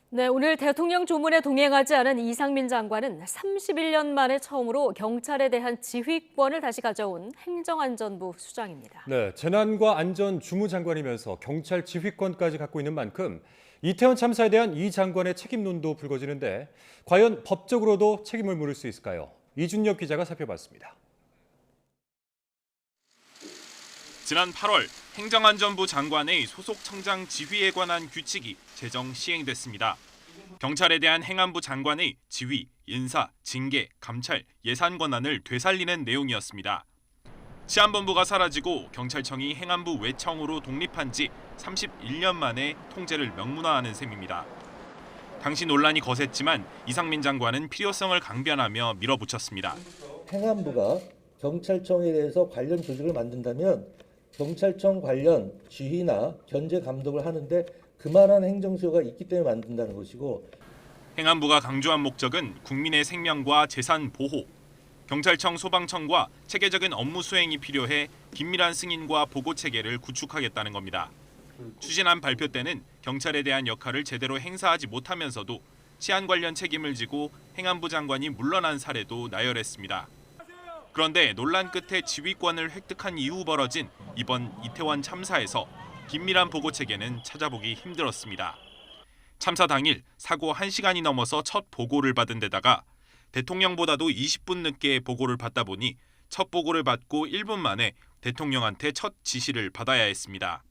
네, 오늘 대통령 조문에 동행하지 않은 이상민 장관은 31년 만에 처음으로 경찰에 대한 지휘권을 다시 가져온 행정안전부 수장입니다. 네, 재난과 안전 주무장관이면서 경찰 지휘권까지 갖고 있는 만큼 이태원 참사에 대한 이 장관의 책임론도 불거지는데 과연 법적으로도 책임을 물을 수 있을까요? 이준엽 기자가 살펴봤습니다. 지난 8월 행정안전부 장관의 소속 청장 지휘에 관한 규칙이 제정 시행됐습니다. 경찰에 대한 행안부 장관의 지휘, 인사, 징계, 감찰, 예산 권한을 되살리는 내용이었습니다. 치안본부가 사라지고 경찰청이 행안부 외청으로 독립한 지 31년 만에 통제를 명문화하는 셈입니다. 당시 논란이 거셌지만 이상민 장관은 필요성을 강변하며 밀어붙였습니다. 행안부가 경찰청에 대해서 관련 조직을 만든다면 경찰청 관련 지휘나 견제 감독을 하는데 그만한 행정수요가 있기 때문에 만든다는 것이고, 행안부가 강조한 목적은 국민의 생명과 재산 보호, 경찰청 소방청과 체계적인 업무 수행이 필요해 긴밀한 승인과 보고 체계를 구축하겠다는 겁니다. 추진안 발표 때는 경찰에 대한 역할을 제대로 행사하지 못하면서도 치안 관련 책임을 지고 행안부 장관이 물러난 사례도 나열했습니다. 그런데 논란 끝에 지휘권을 획득한 이후 벌어진 이번 이태원 참사에서 긴밀한 보고 체계는 찾아보기 힘들었습니다. 참사 당일 사고 1시간이 넘어서 첫 보고를 받은 데다가 대통령보다도 20분 늦게 보고를 받다 보니 첫 보고를 받고 1분 만에 대통령한테 첫 지시를 받아야 했습니다.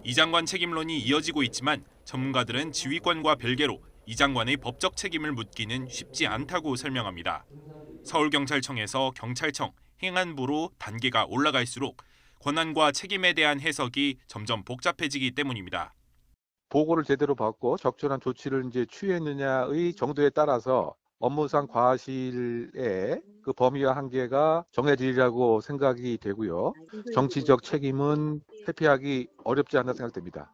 이 장관 책임론이 이어지고 있지만 전문가들은 지휘권과 별개로 이 장관의 법적 책임을 묻기는 쉽지 않다고 설명합니다. 서울경찰청에서 경찰청, 행안부로 단계가 올라갈수록 권한과 책임에 대한 해석이 점점 복잡해지기 때문입니다. 보고를 제대로 받고 적절한 조치를 취했느냐의 정도에 따라서 업무상 과실의 그 범위와 한계가 정해지리라고 생각이 되고요. 정치적 책임은 회피하기 어렵지 않나 생각됩니다.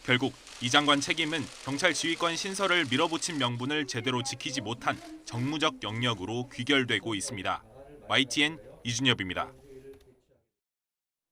결국 이 장관 책임은 경찰 지휘권 신설을 밀어붙인 명분을 제대로 지키지 못한 정무적 영역으로 귀결되고 있습니다. YTN 이준엽입니다.